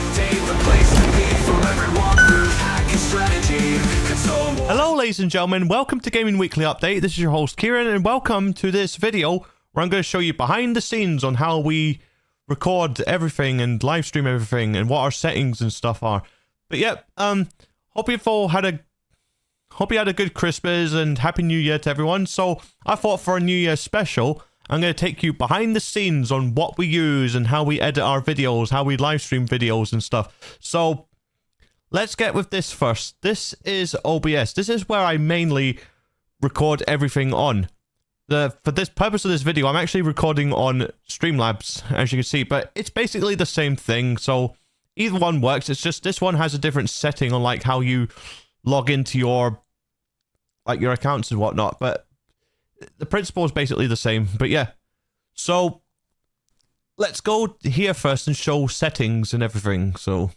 update, the place to be for everyone through hacking strategy. Hello ladies and gentlemen, welcome to Gaming Weekly Update. This is your host Kieran and welcome to this video where I'm going to show you behind the scenes on how we record everything and live stream everything and what our settings and stuff are. But yeah, hope you had a good Christmas and Happy New Year to everyone. So I thought for a New Year special, I'm going to take you behind the scenes on what we use and how we edit our videos, how we live stream videos and stuff. So let's get with this first. This is OBS. This is where I mainly record everything on. For this purpose of this video, I'm actually recording on Streamlabs, as you can see, but it's basically the same thing. So either one works. It's just this one has a different setting on like how you log into your accounts and whatnot, but the principle is basically the same. But yeah, so let's go here first and show settings and everything. So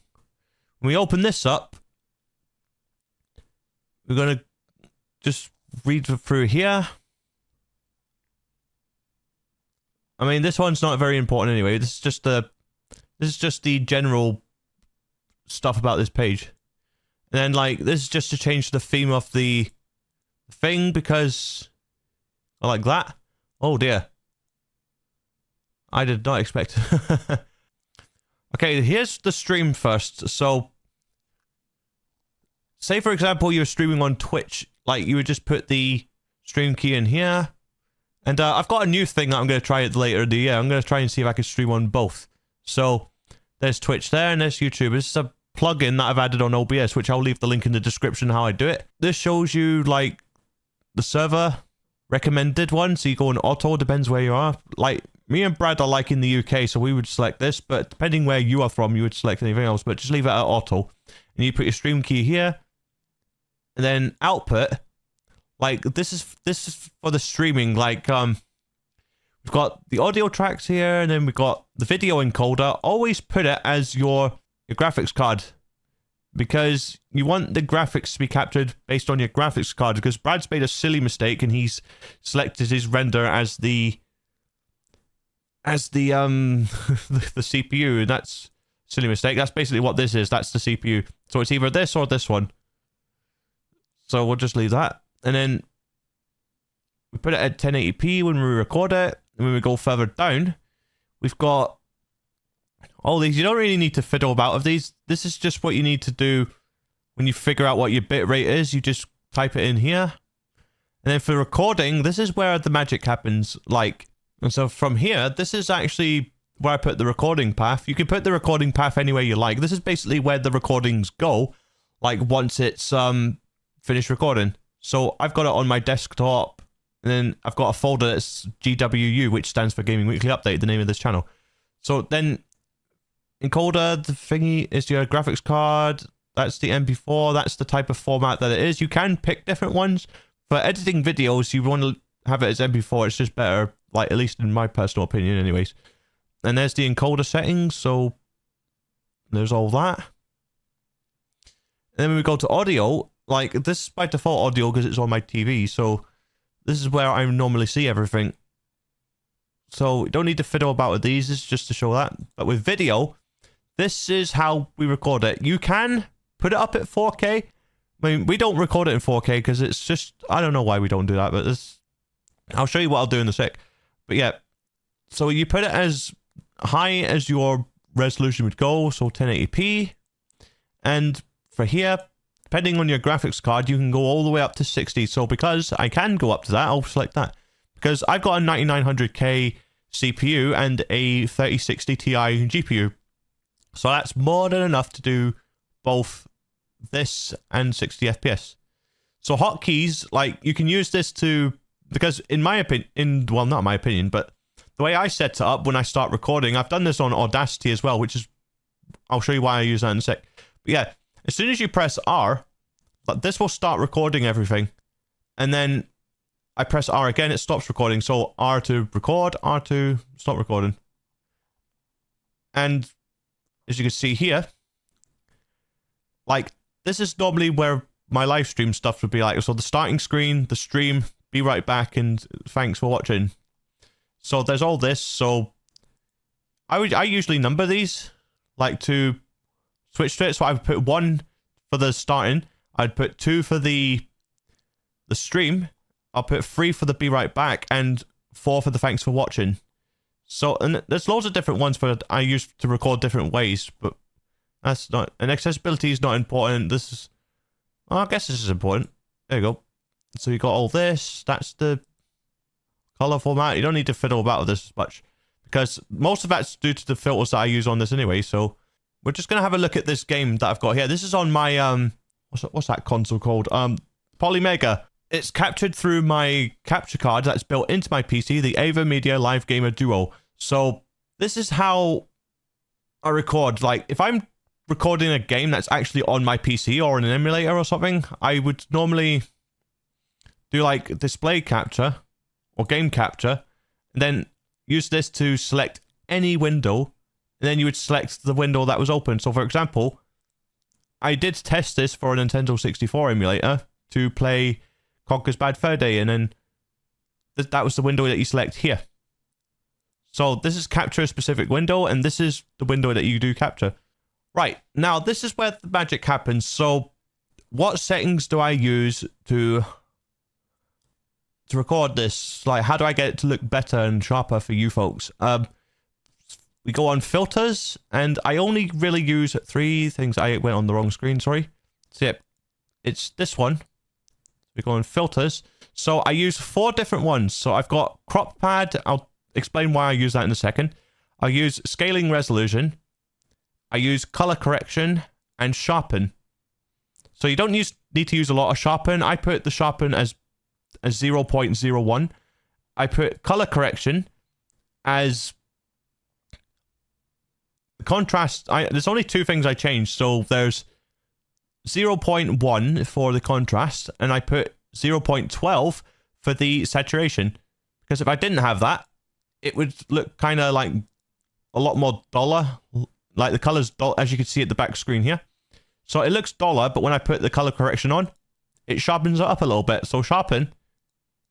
when we open this up, we're gonna just read through here. I mean, this one's not very important anyway. This is just the general stuff about this page. And then like this is just to change the theme of the thing because I like that. Oh dear. I did not expect. Okay, here's the stream first. So say for example you're streaming on Twitch, like you would just put the stream key in here. And I've got a new thing that I'm going to try it later in the year. I'm going to try and see if I can stream on both. So there's Twitch there and there's YouTube. This is a plugin that I've added on OBS, which I'll leave the link in the description how I do it. This shows you like the server recommended one. So you go in auto, depends where you are. Like me and Brad are like in the UK, so we would select this. But depending where you are from, you would select anything else. But just leave it at auto. And you put your stream key here. And then output. Like this is for the streaming. Like we've got the audio tracks here, and then we've got the video encoder. Always put it as your graphics card, because you want the graphics to be captured based on your graphics card. Because Brad's made a silly mistake and he's selected his render as the the CPU, and that's a silly mistake. That's basically what this is. That's the CPU. So it's either this or this one. So we'll just leave that. And then we put it at 1080p when we record it. And when we go further down, we've got all these. You don't really need to fiddle about with these. This is just what you need to do when you figure out what your bit rate is. You just type it in here. And then for recording, this is where the magic happens. Like, and so from here, this is actually where I put the recording path. You can put the recording path anywhere you like. This is basically where the recordings go, like once it's finished recording. So I've got it on my desktop, and then I've got a folder that's GWU, which stands for Gaming Weekly Update, the name of this channel. So then encoder, the thingy is your graphics card. That's the MP4. That's the type of format that it is. You can pick different ones. For editing videos, you want to have it as MP4. It's just better, like at least in my personal opinion anyways. And there's the encoder settings. So there's all that. And then when we go to audio, like this is by default audio because it's on my TV, so this is where I normally see everything. So you don't need to fiddle about with these. This is just to show that. But with video, this is how we record it. You can put it up at 4K. I mean, we don't record it in 4K because it's just, I don't know why we don't do that, but this, I'll show you what I'll do in a sec. But yeah, so you put it as high as your resolution would go, so 1080p. And for here, depending on your graphics card, you can go all the way up to 60. So because I can go up to that, I'll select that. Because I've got a 9900K CPU and a 3060 Ti GPU. So that's more than enough to do both this and 60 FPS. So hotkeys, like you can use this to, because in my opinion, well, not my opinion, but the way I set it up when I start recording, I've done this on Audacity as well, which is, I'll show you why I use that in a sec. But yeah. As soon as you press R, this will start recording everything. And then I press R again, it stops recording. So R to record, R to stop recording. And as you can see here, like this is normally where my live stream stuff would be like. So the starting screen, the stream, be right back, and thanks for watching. So there's all this. So I usually number these, like to switch to it. So I would put 1 for the starting. I'd put 2 for the stream. I'll put 3 for the be right back and 4 for the thanks for watching. So, and there's loads of different ones for I use to record different ways, but that's not, and accessibility is not important. This is, well, I guess this is important. There you go. So you got all this. That's the color format. You don't need to fiddle about with this much because most of that's due to the filters that I use on this anyway. So we're just gonna have a look at this game that I've got here. This is on my what's that console called? Polymega. It's captured through my capture card that's built into my PC, the Ava Media Live Gamer Duo. So this is how I record. Like if I'm recording a game that's actually on my PC or in an emulator or something, I would normally do like display capture or game capture, and then use this to select any window, and then you would select the window that was open. So for example, I did test this for a Nintendo 64 emulator to play Conker's Bad Fur Day, and then that was the window that you select here. So this is capture a specific window, and this is the window that you do capture. Right, now this is where the magic happens. So what settings do I use to record this? Like, how do I get it to look better and sharper for you folks? We go on filters, and I only really use 3 things. I went on the wrong screen, sorry. So yep, it's this one. We go on filters. So I use 4 different ones. So I've got crop pad. I'll explain why I use that in a second. I use scaling resolution. I use color correction and sharpen. So you don't need to use a lot of sharpen. I put the sharpen as 0.01. I put color correction as the contrast. There's only 2 things I changed. So there's 0.1 for the contrast, and I put 0.12 for the saturation, because if I didn't have that, it would look kind of like a lot more duller, like the colors, as you can see at the back screen here. So it looks duller, but when I put the color correction on, it sharpens it up a little bit. So sharpen,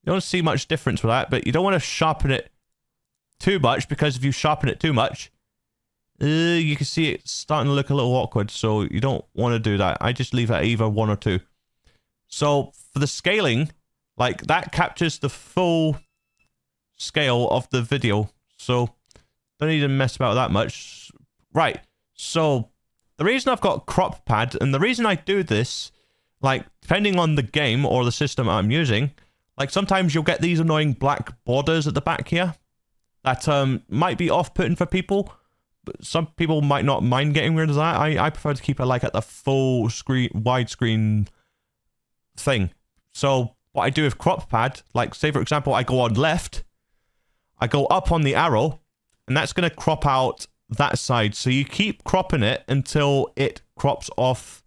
you don't see much difference with that, but you don't want to sharpen it too much, because if you sharpen it too much, you can see it's starting to look a little awkward, so you don't want to do that. I just leave it at either 1 or 2. So for the scaling, like that captures the full scale of the video, so don't need to mess about that much. Right, so the reason I've got crop pad, and the reason I do this, like depending on the game or the system I'm using, like sometimes you'll get these annoying black borders at the back here that might be off-putting for people. But some people might not mind getting rid of that. I prefer to keep it like at the full screen, widescreen thing. So what I do with crop pad, like say for example, I go on left, I go up on the arrow, and that's going to crop out that side. So you keep cropping it until it crops off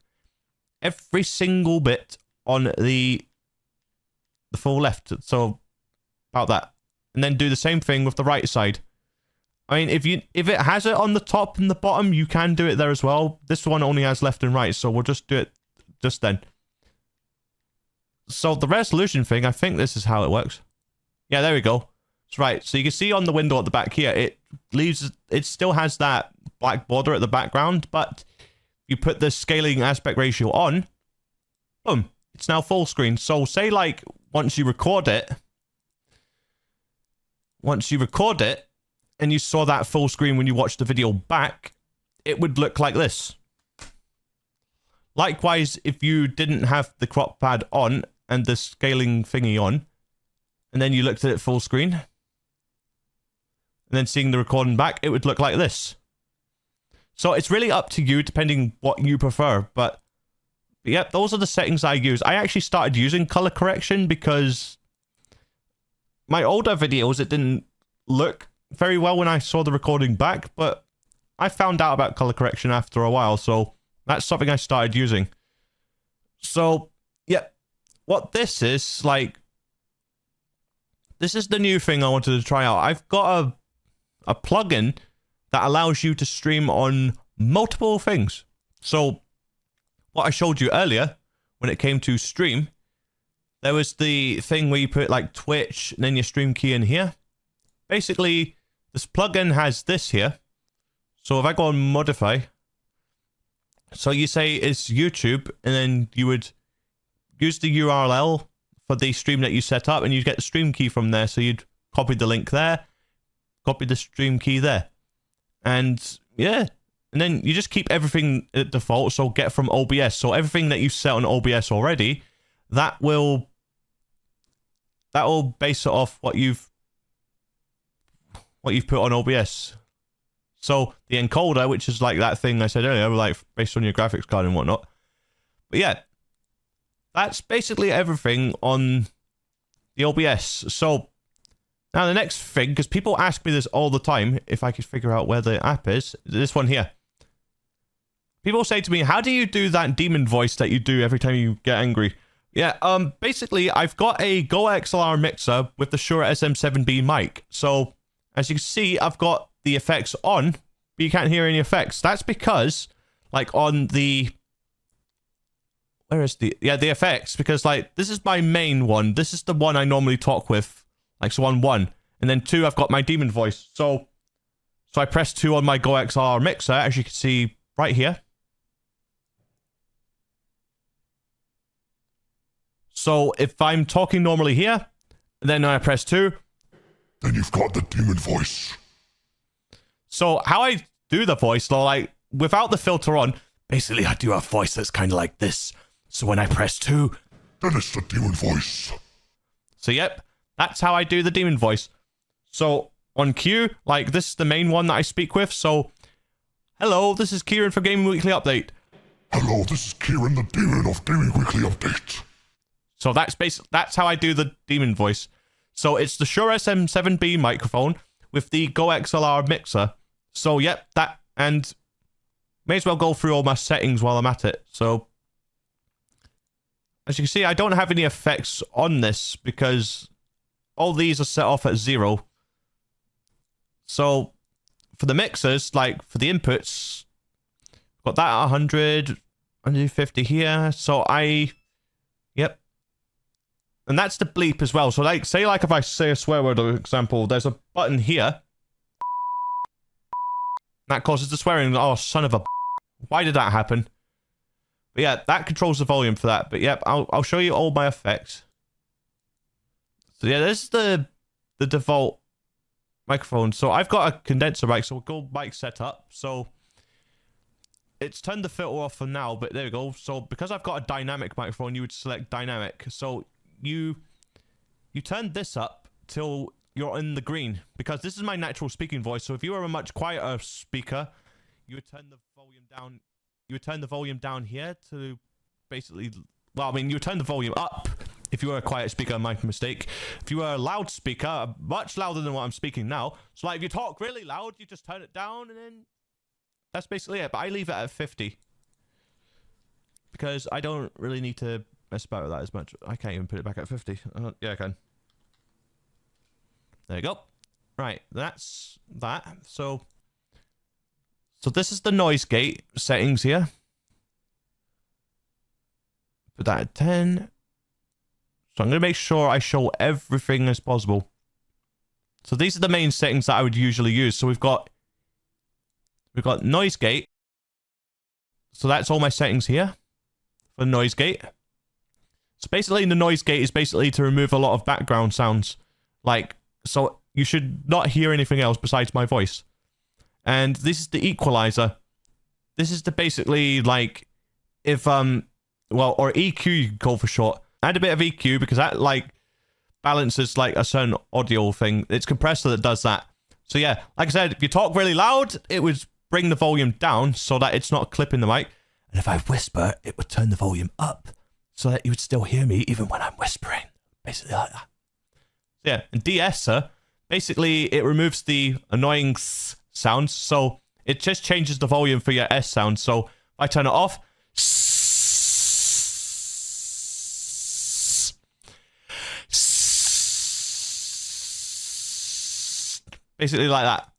every single bit on the full left. So about that. And then do the same thing with the right side. I mean, if it has it on the top and the bottom, you can do it there as well. This one only has left and right, so we'll just do it just then. So the resolution thing, I think this is how it works. Yeah, there we go. That's right. So you can see on the window at the back here, it still has that black border at the background, but you put the scaling aspect ratio on, boom, it's now full screen. So say like once you record it, and you saw that full screen when you watched the video back, it would look like this. Likewise, if you didn't have the crop pad on and the scaling thingy on, and then you looked at it full screen, and then seeing the recording back, it would look like this. So it's really up to you, depending what you prefer. But yep, those are the settings I use. I actually started using color correction because my older videos, it didn't look very well when I saw the recording back, but I found out about color correction after a while, so that's something I started using. So, yeah, what this is, like, this is the new thing I wanted to try out. I've got a plugin that allows you to stream on multiple things. So, what I showed you earlier, when it came to stream, there was the thing where you put, like, Twitch, and then your stream key in here. Basically, this plugin has this here. So if I go on modify, So you say it's YouTube, and then you would use the URL for the stream that you set up, and you'd get the stream key from there. So you'd copy the link there, copy the stream key there, and yeah. And then you just keep everything at default, so get from OBS. So everything that you set on OBS already, that will base it off what you've put on OBS. So the encoder, which is like that thing I said earlier, like based on your graphics card and whatnot. But yeah, that's basically everything on the OBS. So now the next thing, because people ask me this all the time, if I could figure out where the app is, this one here. People say to me, how do you do that demon voice that you do every time you get angry? Yeah, basically, I've got a Go XLR mixer with the Shure SM7B mic. So, as you can see, I've got the effects on, but you can't hear any effects. That's because, like, on the... Where is the... Yeah, the effects, because, like, this is my main one. This is the one I normally talk with. Like, so on 1. And then 2, I've got my demon voice. So I press 2 on my Go XLR mixer, as you can see right here. So if I'm talking normally here, then I press 2. Then you've got the demon voice. So how I do the voice, like without the filter on, basically I do a voice that's kind of like this. So when I press 2, then it's the demon voice. So yep, that's how I do the demon voice. So on cue, like this is the main one that I speak with. So hello, this is Kieran for Gaming Weekly Update. Hello, this is Kieran, the demon of Gaming Weekly Update. So that's how I do the demon voice. So it's the Shure SM7B microphone with the Go XLR mixer. So yep, that, and may as well go through all my settings while I'm at it. So as you can see, I don't have any effects on this because all these are set off at 0. So for the mixers, like for the inputs, got that at 100, 150 here. So yep. And that's the bleep as well. So like, say like if I say a swear word, for example, there's a button here. That causes the swearing. Oh, son of a... Why did that happen? But yeah, that controls the volume for that. But yep, I'll show you all my effects. So yeah, this is the default microphone. So I've got a condenser mic, so we'll go mic setup. So it's turned the filter off for now, but there we go. So because I've got a dynamic microphone, you would select dynamic. So you turn this up till you're in the green, because this is my natural speaking voice. So if you were a much quieter speaker, you would turn the volume down. You would turn the volume down here to basically, well, I mean, you would turn the volume up if you were a quiet speaker, my mistake. If you were a loudspeaker, much louder than what I'm speaking now. So like if you talk really loud, you just turn it down, and then that's basically it. But I leave it at 50 because I don't really need to mess about with that as much. I can't even put it back at 50. Yeah, I can. There you go. Right, that's that. So this is the noise gate settings here. Put that at 10. So I'm going to make sure I show everything as possible. So these are the main settings that I would usually use. So we've got noise gate. So that's all my settings here for noise gate. So basically the noise gate is basically to remove a lot of background sounds. Like, so you should not hear anything else besides my voice. And this is the equalizer. This is the basically like, if, well, or EQ you can call for short. Add a bit of EQ because that like balances like a certain audio thing. It's compressor that does that. So yeah, like I said, if you talk really loud, it would bring the volume down so that it's not clipping the mic. And if I whisper, it would turn the volume up so that you would still hear me even when I'm whispering. Basically like that. So yeah, and de-esser, basically it removes the annoying sounds. So it just changes the volume for your S sound. So if I turn it off, basically like that.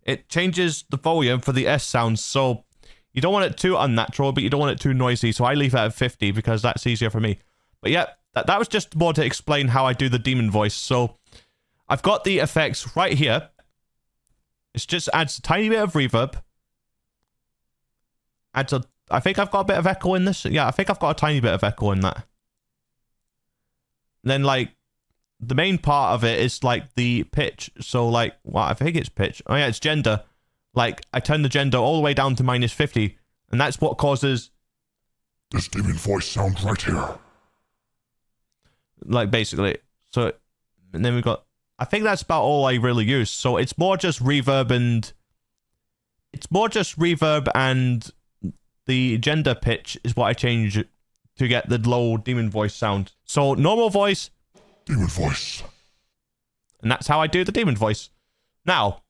It changes the volume for the S sounds. So you don't want it too unnatural, but you don't want it too noisy. So I leave it at 50 because that's easier for me. But yeah, that was just more to explain how I do the demon voice. So I've got the effects right here. It just adds a tiny bit of reverb. Adds a I think I've got a bit of echo in this. Yeah, I think I've got a tiny bit of echo in that. And then like the main part of it is like the pitch. So like, well, I think it's pitch. Oh yeah, it's gender. Like I turn the gender all the way down to -50, and that's what causes This demon voice sound right here. like basically. So and then we've got. I think that's about all I really use. So it's more just reverb and the gender pitch is what I change to get the low demon voice sound. So normal voice, Demon voice. and that's how I do the demon voice. Now,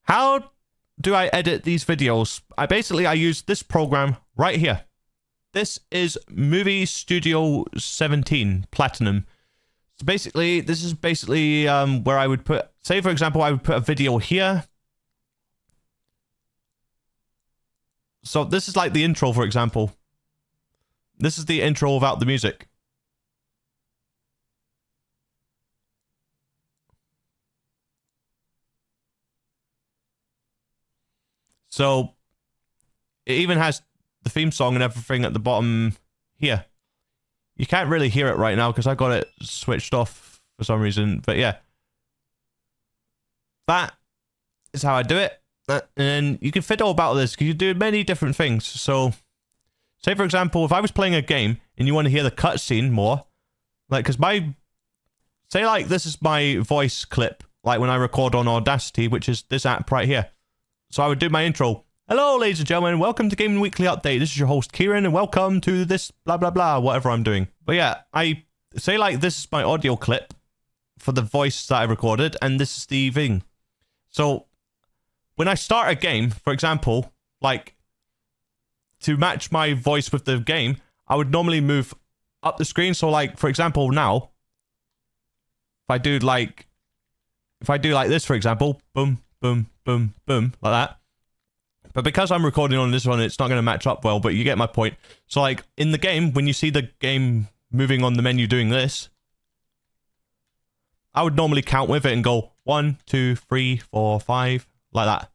how do I edit these videos? I use this program right here. This is Movie Studio 17 Platinum. So basically, this is basically where I would put, say for example, I would put a video here. So this is like the intro, for example. This is the intro without the music. So it even has the theme song and everything at the bottom here. You can't really hear it right now because I got it switched off for some reason. But yeah. That is how I do it. And you can fiddle about this because you do many different things. So, say for example, if I was playing a game and you want to hear the cutscene more, like, because say like this is my voice clip, like when I record on Audacity, which is this app right here. So I would do my intro. Hello, ladies and gentlemen, welcome to Gaming Weekly Update. This is your host, Kieran, and welcome to this blah, blah, blah, whatever I'm doing. But yeah, I say like this is my audio clip for the voice that I recorded, and this is the thing. So when I start a game, for example, like to match my voice with the game, I would normally move up the screen. So like, for example, now, if I do like this, for example, boom, boom, boom, boom, like that. But because I'm recording on this one, it's not going to match up well, but you get my point. So like in the game, when you see the game moving on the menu doing this, I would normally count with it and go 1, 2, 3, 4, 5, like that.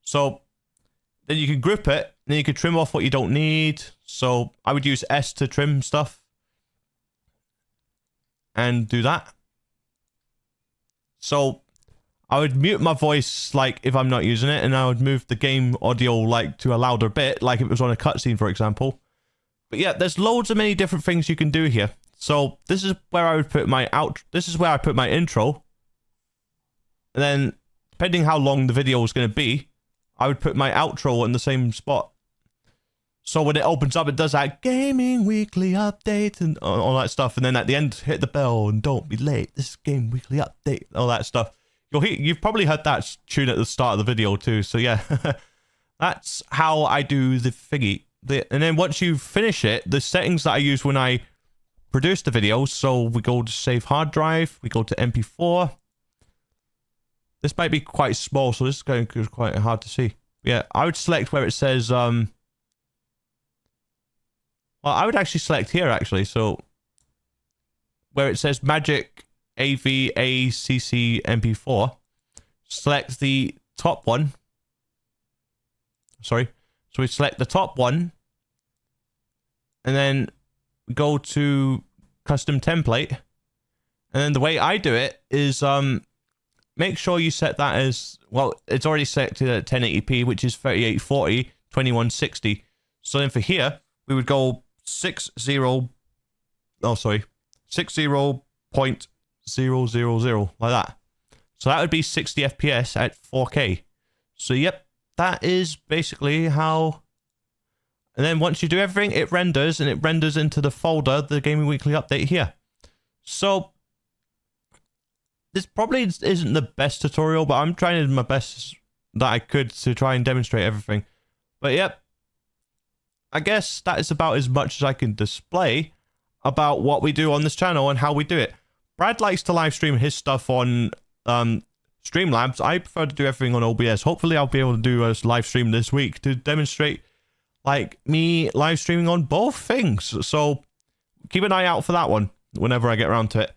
So then you can group it, and then you can trim off what you don't need. So I would use S to trim stuff and do that. So I would mute my voice like if I'm not using it, and I would move the game audio like to a louder bit, like if it was on a cutscene, for example. But yeah, there's loads of many different things you can do here. So this is where I would put my this is where I put my intro. And then depending how long the video is going to be, I would put my outro in the same spot. So when it opens up, it does that Gaming Weekly Update and all that stuff. And then at the end, hit the bell and don't be late. This is Gaming Weekly Update, all that stuff. You've probably heard that tune at the start of the video too. So yeah, that's how I do the thingy. And then once you finish it, the settings that I use when I produce the videos. So we go to save hard drive. We go to MP4. This might be quite small, so this is going to be quite hard to see. Yeah, I would select where it says, well, I would actually select here, actually. So where it says Magic AVACC MP4, select the top one. Sorry. So we select the top one, and then go to custom template. And then the way I do it is, make sure you set that as, well, it's already set to 1080p, which is 3840, 2160. So then for here, we would go 60.000, like that. So that would be 60 FPS at 4K. So yep, that is basically how. And then once you do everything, it renders, and it renders into the folder, the Gaming Weekly Update here. So this probably isn't the best tutorial, but I'm trying my best that I could to try and demonstrate everything. But yep, I guess that is about as much as I can display about what we do on this channel and how we do it. Brad likes to live stream his stuff on Streamlabs. I prefer to do everything on OBS. Hopefully I'll be able to do a live stream this week to demonstrate like me live streaming on both things. So keep an eye out for that one whenever I get around to it.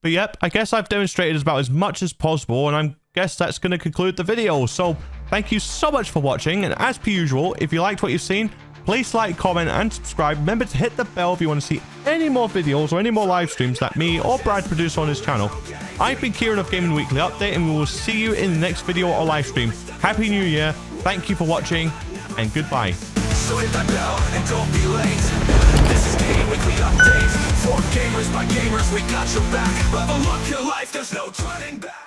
But yep, I guess I've demonstrated about as much as possible, and I'm guess that's going to conclude the video. So thank you so much for watching. And as per usual, if you liked what you've seen, please like, comment, and subscribe. Remember to hit the bell if you want to see any more videos or any more live streams that me or Brad produce on his channel. I've been Kieran of Gaming Weekly Update, and we will see you in the next video or live stream. Happy New Year. Thank you for watching, and goodbye. So hit that bell and don't be late. This is Gaming Weekly Update. For gamers by gamers, we got your back. Level up your life, there's no turning back.